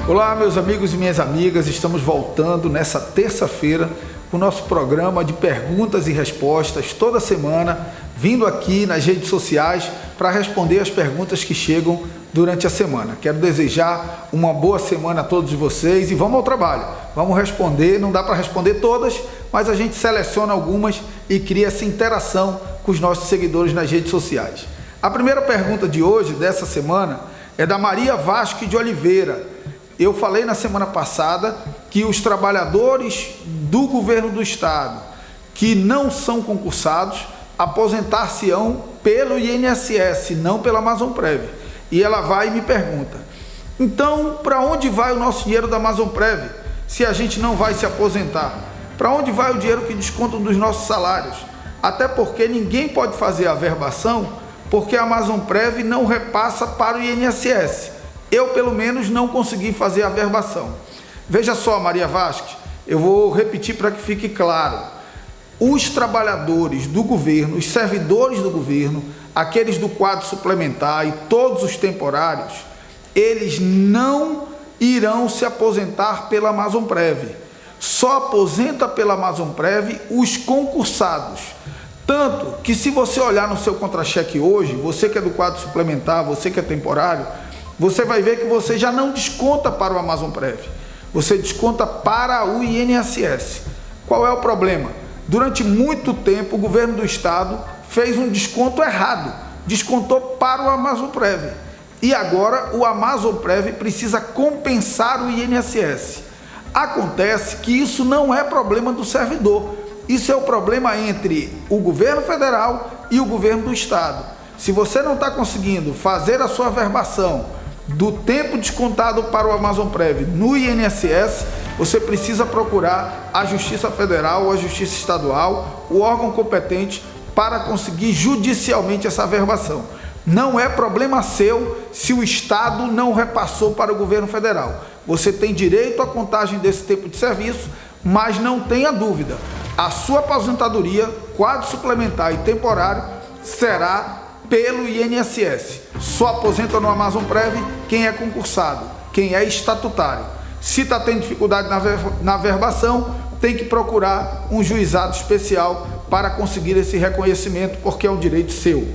Olá, meus amigos e minhas amigas, estamos voltando nessa terça-feira com o nosso programa de perguntas e respostas toda semana, vindo aqui nas redes sociais para responder as perguntas que chegam durante a semana. Quero desejar uma boa semana a todos vocês e vamos ao trabalho. Vamos responder, não dá para responder todas, mas a gente seleciona algumas e cria essa interação com os nossos seguidores nas redes sociais. A primeira pergunta de hoje, dessa semana, é da Maria Vasque de Oliveira. Eu falei na semana passada que os trabalhadores do governo do estado que não são concursados aposentar-se-ão pelo INSS, não pela Amazonprev. E ela vai e me pergunta: então, para onde vai o nosso dinheiro da Amazonprev se a gente não vai se aposentar? Para onde vai o dinheiro que descontam dos nossos salários? Até porque ninguém pode fazer a averbação porque a Amazonprev não repassa para o INSS. Eu, pelo menos, não consegui fazer a averbação. Veja só, Maria Vasques, eu vou repetir para que fique claro. Os trabalhadores do governo, os servidores do governo, aqueles do quadro suplementar e todos os temporários, eles não irão se aposentar pela Amazonprev. Só aposenta pela Amazonprev os concursados. Tanto que, se você olhar no seu contra-cheque hoje, você que é do quadro suplementar, você que é temporário, você vai ver que você já não desconta para o Amazonprev, você desconta para o INSS. Qual é o problema? Durante muito tempo o governo do estado fez um desconto errado, descontou para o Amazonprev. E agora o Amazonprev precisa compensar o INSS. Acontece que isso não é problema do servidor, isso é o problema entre o governo federal e o governo do estado. Se você não está conseguindo fazer a sua averbação do tempo descontado para o Amazonprev no INSS, você precisa procurar a Justiça Federal ou a Justiça Estadual, o órgão competente, para conseguir judicialmente essa averbação. Não é problema seu se o Estado não repassou para o governo federal. Você tem direito à contagem desse tempo de serviço, mas não tenha dúvida, a sua aposentadoria, quadro suplementar e temporário, será pelo INSS. Só aposenta no Amazonprev quem é concursado, quem é estatutário. Se está tendo dificuldade na averbação, tem que procurar um juizado especial para conseguir esse reconhecimento, porque é um direito seu.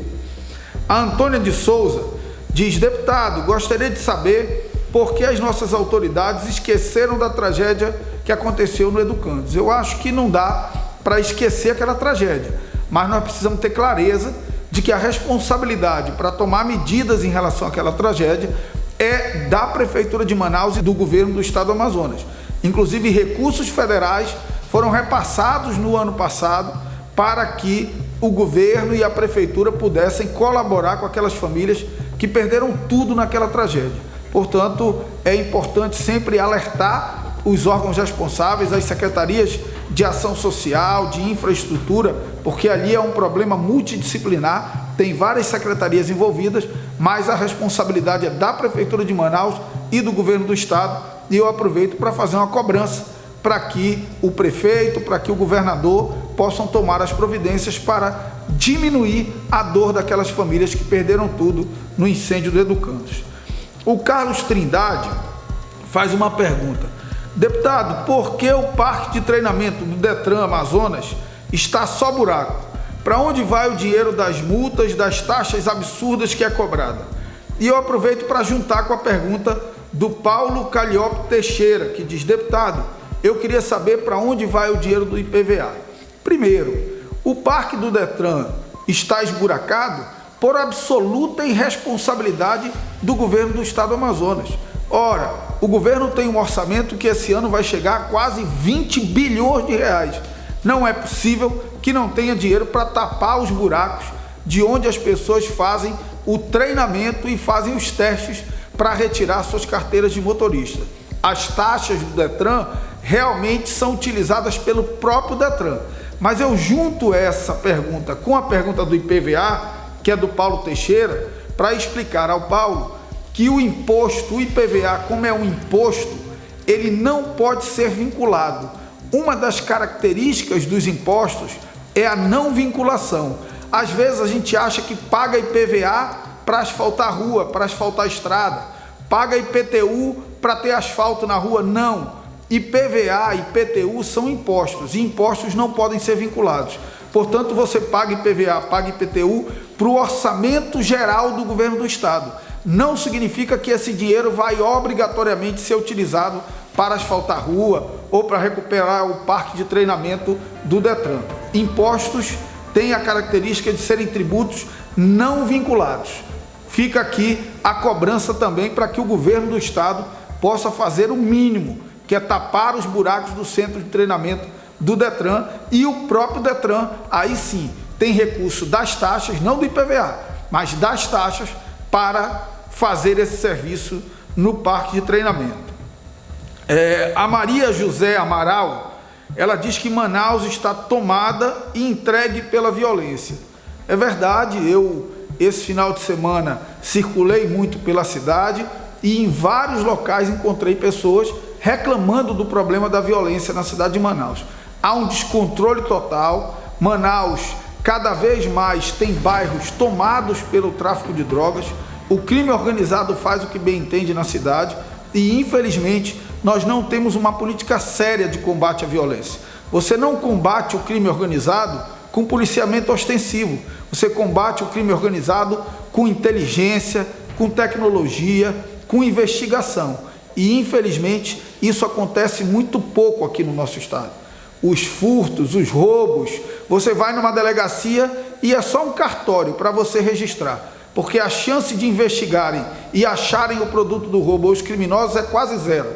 A Antônia de Souza diz: deputado, gostaria de saber por que as nossas autoridades esqueceram da tragédia que aconteceu no Educandos. Eu acho que não dá para esquecer aquela tragédia, mas nós precisamos ter clareza de que a responsabilidade para tomar medidas em relação àquela tragédia é da Prefeitura de Manaus e do governo do estado do Amazonas. Inclusive, recursos federais foram repassados no ano passado para que o governo e a prefeitura pudessem colaborar com aquelas famílias que perderam tudo naquela tragédia. Portanto, é importante sempre alertar os órgãos responsáveis, as secretarias de ação social, de infraestrutura, porque ali é um problema multidisciplinar, tem várias secretarias envolvidas, mas a responsabilidade é da Prefeitura de Manaus e do governo do estado, e eu aproveito para fazer uma cobrança para que o prefeito, para que o governador possam tomar as providências para diminuir a dor daquelas famílias que perderam tudo no incêndio do Educandos. O Carlos Trindade faz uma pergunta: deputado, por que o parque de treinamento do Detran Amazonas está só buraco? Para onde vai o dinheiro das multas, das taxas absurdas que é cobrada? E eu aproveito para juntar com a pergunta do Paulo Caliope Teixeira, que diz: deputado, eu queria saber para onde vai o dinheiro do IPVA. Primeiro, o parque do Detran está esburacado por absoluta irresponsabilidade do governo do estado do Amazonas. Ora, o governo tem um orçamento que esse ano vai chegar a quase 20 bilhões de reais. Não é possível que não tenha dinheiro para tapar os buracos de onde as pessoas fazem o treinamento e fazem os testes para retirar suas carteiras de motorista. As taxas do Detran realmente são utilizadas pelo próprio Detran. Mas eu junto essa pergunta com a pergunta do IPVA, que é do Paulo Teixeira, para explicar ao Paulo que o imposto, o IPVA, como é um imposto, ele não pode ser vinculado. Uma das características dos impostos é a não vinculação. Às vezes a gente acha que paga IPVA para asfaltar rua, para asfaltar estrada, paga IPTU para ter asfalto na rua? Não. IPVA e IPTU são impostos, e impostos não podem ser vinculados. Portanto, você paga IPVA, paga IPTU para o orçamento geral do governo do estado. Não significa que esse dinheiro vai obrigatoriamente ser utilizado para asfaltar rua ou para recuperar o parque de treinamento do Detran. Impostos têm a característica de serem tributos não vinculados. Fica aqui a cobrança também para que o governo do estado possa fazer o mínimo, que é tapar os buracos do centro de treinamento do Detran, e o próprio Detran, aí sim, tem recurso das taxas, não do IPVA, mas das taxas para fazer esse serviço no parque de treinamento. A Maria José Amaral, ela diz que Manaus está tomada e entregue pela violência. É verdade, eu esse final de semana circulei muito pela cidade e em vários locais encontrei pessoas reclamando do problema da violência na cidade de Manaus. Há um descontrole total. Manaus cada vez mais tem bairros tomados pelo tráfico de drogas. O crime organizado faz o que bem entende na cidade e, infelizmente, nós não temos uma política séria de combate à violência. Você não combate o crime organizado com policiamento ostensivo. Você combate o crime organizado com inteligência, com tecnologia, com investigação. E, infelizmente, isso acontece muito pouco aqui no nosso estado. Os furtos, os roubos, você vai numa delegacia e é só um cartório para você registrar, porque a chance de investigarem e acharem o produto do roubo ou os criminosos é quase zero.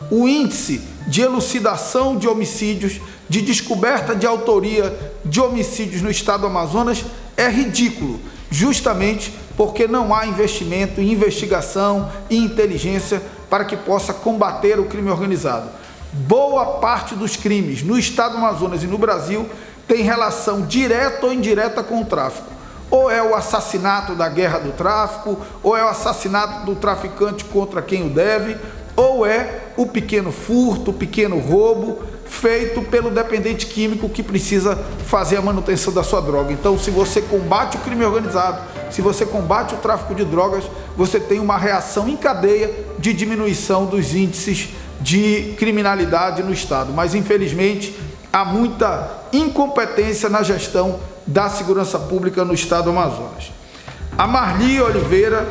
O índice de elucidação de homicídios, de descoberta de autoria de homicídios no estado do Amazonas é ridículo, justamente porque não há investimento em investigação e inteligência para que possa combater o crime organizado. Boa parte dos crimes no estado do Amazonas e no Brasil tem relação direta ou indireta com o tráfico. Ou é o assassinato da guerra do tráfico, ou é o assassinato do traficante contra quem o deve, ou é o pequeno furto, o pequeno roubo feito pelo dependente químico que precisa fazer a manutenção da sua droga. Então, se você combate o crime organizado, se você combate o tráfico de drogas, você tem uma reação em cadeia de diminuição dos índices de criminalidade no estado. Mas, infelizmente, há muita incompetência na gestão da segurança pública no estado do Amazonas. A Marli Oliveira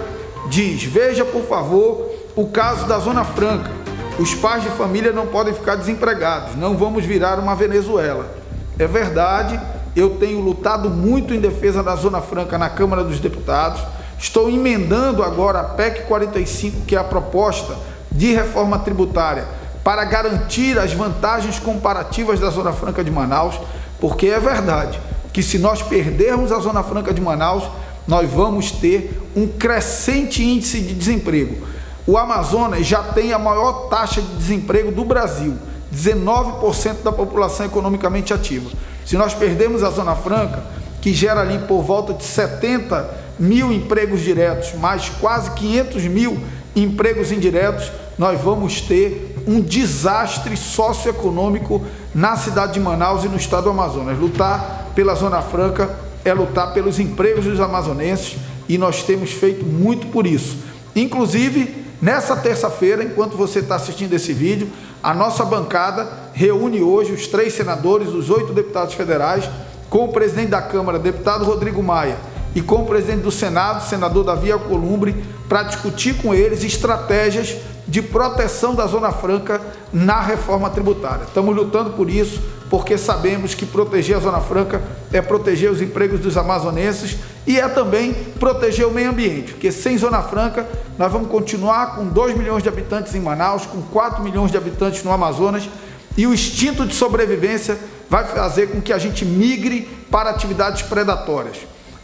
diz: veja, por favor, o caso da Zona Franca. Os pais de família não podem ficar desempregados, não vamos virar uma Venezuela. É verdade, eu tenho lutado muito em defesa da Zona Franca na Câmara dos Deputados, estou emendando agora a PEC 45, que é a proposta de reforma tributária, para garantir as vantagens comparativas da Zona Franca de Manaus, porque é verdade que se nós perdermos a Zona Franca de Manaus, nós vamos ter um crescente índice de desemprego. O Amazonas já tem a maior taxa de desemprego do Brasil, 19% da população economicamente ativa. Se nós perdermos a Zona Franca, que gera ali por volta de 70 mil empregos diretos, mais quase 500 mil empregos indiretos, nós vamos ter um desastre socioeconômico na cidade de Manaus e no estado do Amazonas. Lutar pela Zona Franca é lutar pelos empregos dos amazonenses e nós temos feito muito por isso. Inclusive, nessa terça-feira, enquanto você está assistindo esse vídeo, a nossa bancada reúne hoje os 3 senadores, os 8 deputados federais, com o presidente da Câmara, deputado Rodrigo Maia, e com o presidente do Senado, senador Davi Alcolumbre, para discutir com eles estratégias de proteção da Zona Franca na reforma tributária. Estamos lutando por isso, porque sabemos que proteger a Zona Franca é proteger os empregos dos amazonenses e é também proteger o meio ambiente, porque sem Zona Franca nós vamos continuar com 2 milhões de habitantes em Manaus, com 4 milhões de habitantes no Amazonas, e o instinto de sobrevivência vai fazer com que a gente migre para atividades predatórias,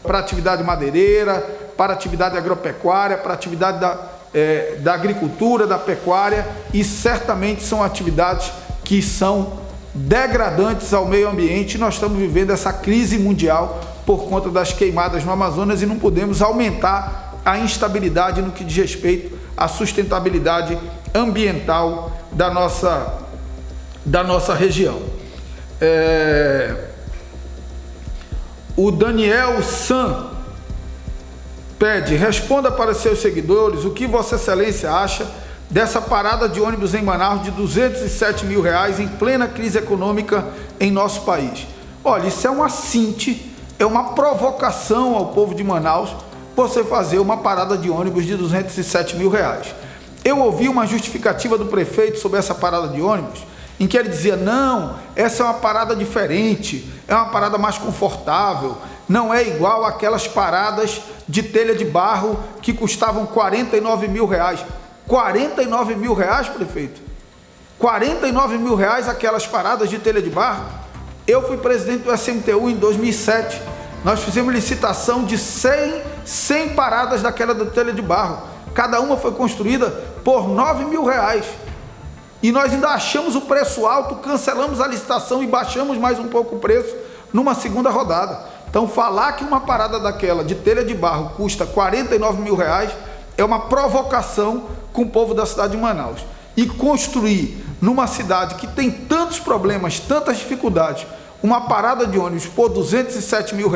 para atividade madeireira, para atividade agropecuária, para atividade da agricultura, da pecuária, e certamente são atividades que são degradantes ao meio ambiente. Nós estamos vivendo essa crise mundial por conta das queimadas no Amazonas e não podemos aumentar a instabilidade no que diz respeito à sustentabilidade ambiental da nossa região. O Daniel San pede: responda para seus seguidores o que Vossa Excelência acha dessa parada de ônibus em Manaus de R$207 mil em plena crise econômica em nosso país. Olha, isso é um assinte, é uma provocação ao povo de Manaus você fazer uma parada de ônibus de R$207 mil. Eu ouvi uma justificativa do prefeito sobre essa parada de ônibus, em que ele dizia, não, essa é uma parada diferente, é uma parada mais confortável, não é igual aquelas paradas de telha de barro que custavam R$49 mil. R$49 mil, prefeito? R$49 mil aquelas paradas de telha de barro? Eu fui presidente do SMTU em 2007, nós fizemos licitação de 100 paradas daquela da telha de barro, cada uma foi construída por R$9 mil, e nós ainda achamos o preço alto, cancelamos a licitação e baixamos mais um pouco o preço numa segunda rodada. Então falar que uma parada daquela de telha de barro custa R$49 mil é uma provocação com o povo da cidade de Manaus. E construir numa cidade que tem tantos problemas, tantas dificuldades, uma parada de ônibus por R$207 mil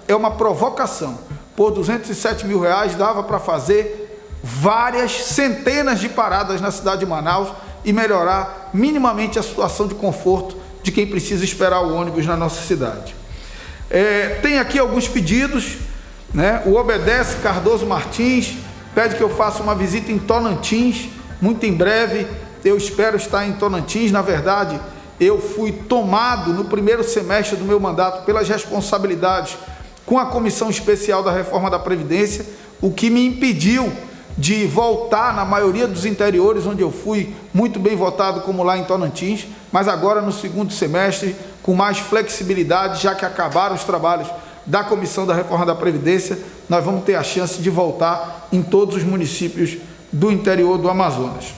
é uma provocação. Por R$207 mil dava para fazer várias centenas de paradas na cidade de Manaus e melhorar minimamente a situação de conforto de quem precisa esperar o ônibus na nossa cidade. Tem aqui alguns pedidos, né? O Obedece Cardoso Martins pede que eu faça uma visita em Tocantins, muito em breve. Eu espero estar em Tocantins. Na verdade, eu fui tomado no primeiro semestre do meu mandato pelas responsabilidades com a Comissão Especial da Reforma da Previdência, o que me impediu de voltar na maioria dos interiores onde eu fui muito bem votado, como lá em Tocantins, mas agora no segundo semestre, com mais flexibilidade, já que acabaram os trabalhos da Comissão da Reforma da Previdência, nós vamos ter a chance de voltar em todos os municípios do interior do Amazonas.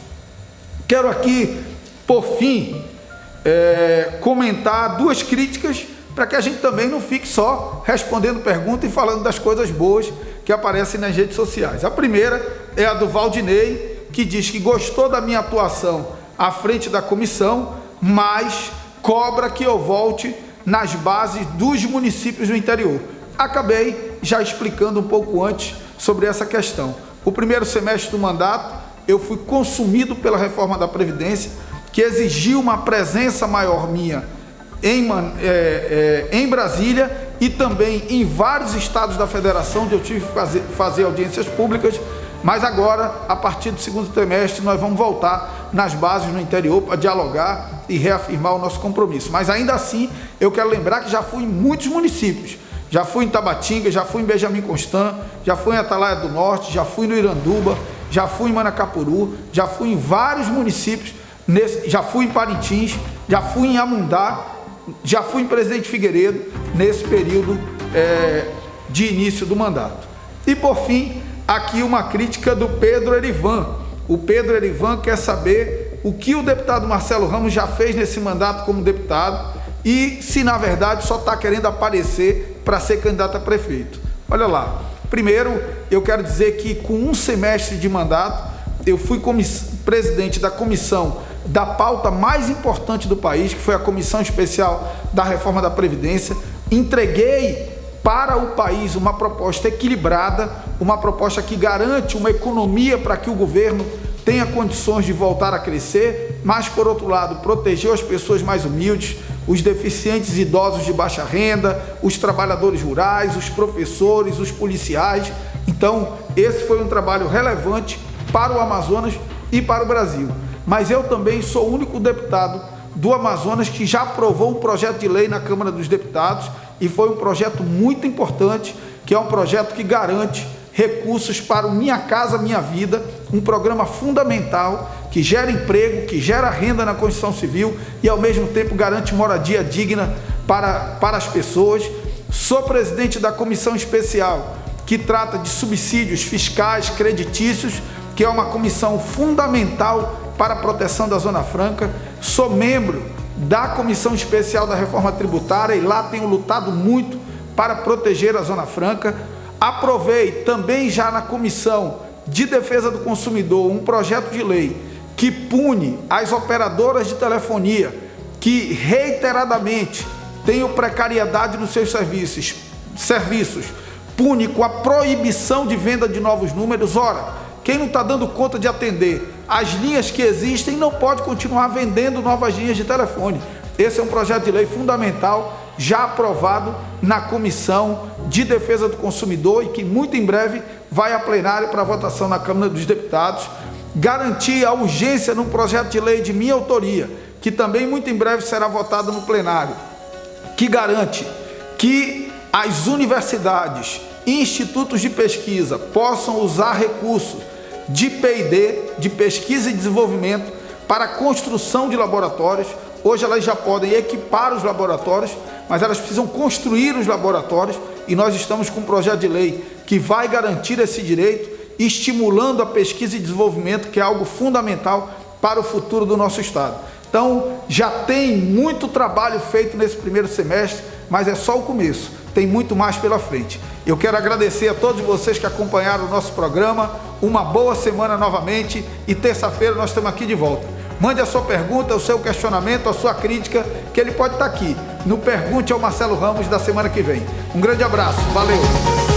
Quero aqui, por fim, comentar duas críticas para que a gente também não fique só respondendo perguntas e falando das coisas boas que aparecem nas redes sociais. A primeira é a do Valdinei, que diz que gostou da minha atuação à frente da comissão, mas cobra que eu volte nas bases dos municípios do interior. Acabei já explicando um pouco antes sobre essa questão. O primeiro semestre do mandato, eu fui consumido pela reforma da Previdência, que exigiu uma presença maior minha em Brasília e também em vários estados da federação, onde eu tive que fazer audiências públicas, mas agora, a partir do segundo trimestre, nós vamos voltar nas bases no interior para dialogar e reafirmar o nosso compromisso. Mas ainda assim, eu quero lembrar que já fui em muitos municípios, já fui em Tabatinga, já fui em Benjamin Constant, já fui em Atalaia do Norte, já fui no Iranduba, já fui em Manacapuru, já fui em vários municípios, já fui em Parintins, já fui em Amundá, já fui em Presidente Figueiredo nesse período de início do mandato. E por fim, aqui uma crítica do Pedro Erivan. O Pedro Erivan quer saber o que o deputado Marcelo Ramos já fez nesse mandato como deputado e se na verdade só está querendo aparecer para ser candidato a prefeito. Olha lá, primeiro eu quero dizer que com um semestre de mandato eu fui presidente da comissão da pauta mais importante do país, que foi a Comissão Especial da Reforma da Previdência. Entreguei para o país uma proposta equilibrada, uma proposta que garante uma economia para que o governo tenha condições de voltar a crescer, mas, por outro lado, protegeu as pessoas mais humildes, os deficientes idosos de baixa renda, os trabalhadores rurais, os professores, os policiais. Então, esse foi um trabalho relevante para o Amazonas e para o Brasil. Mas eu também sou o único deputado do Amazonas que já aprovou um projeto de lei na Câmara dos Deputados, e foi um projeto muito importante, que é um projeto que garante recursos para o Minha Casa Minha Vida, um programa fundamental que gera emprego, que gera renda na Constituição Civil e ao mesmo tempo garante moradia digna para as pessoas. Sou presidente da Comissão Especial que trata de subsídios fiscais, creditícios, que é uma comissão fundamental para a proteção da Zona Franca. Sou membro da Comissão Especial da Reforma Tributária e lá tenho lutado muito para proteger a Zona Franca. Aprovei também já na Comissão de Defesa do Consumidor um projeto de lei que pune as operadoras de telefonia que reiteradamente tenham precariedade nos seus serviços, pune com a proibição de venda de novos números. Ora, quem não está dando conta de atender as linhas que existem, não pode continuar vendendo novas linhas de telefone. Esse é um projeto de lei fundamental, já aprovado na Comissão de Defesa do Consumidor e que muito em breve vai a plenário para votação na Câmara dos Deputados. Garantir a urgência num projeto de lei de minha autoria, que também muito em breve será votado no plenário, que garante que as universidades e institutos de pesquisa possam usar recursos de P&D, de pesquisa e desenvolvimento, para a construção de laboratórios. Hoje elas já podem equipar os laboratórios, mas elas precisam construir os laboratórios, e nós estamos com um projeto de lei que vai garantir esse direito, estimulando a pesquisa e desenvolvimento, que é algo fundamental para o futuro do nosso Estado. Então, já tem muito trabalho feito nesse primeiro semestre, mas é só o começo, tem muito mais pela frente. Eu quero agradecer a todos vocês que acompanharam o nosso programa, uma boa semana novamente, e terça-feira nós estamos aqui de volta. Mande a sua pergunta, o seu questionamento, a sua crítica, que ele pode estar aqui no Pergunte ao Marcelo Ramos da semana que vem. Um grande abraço, valeu!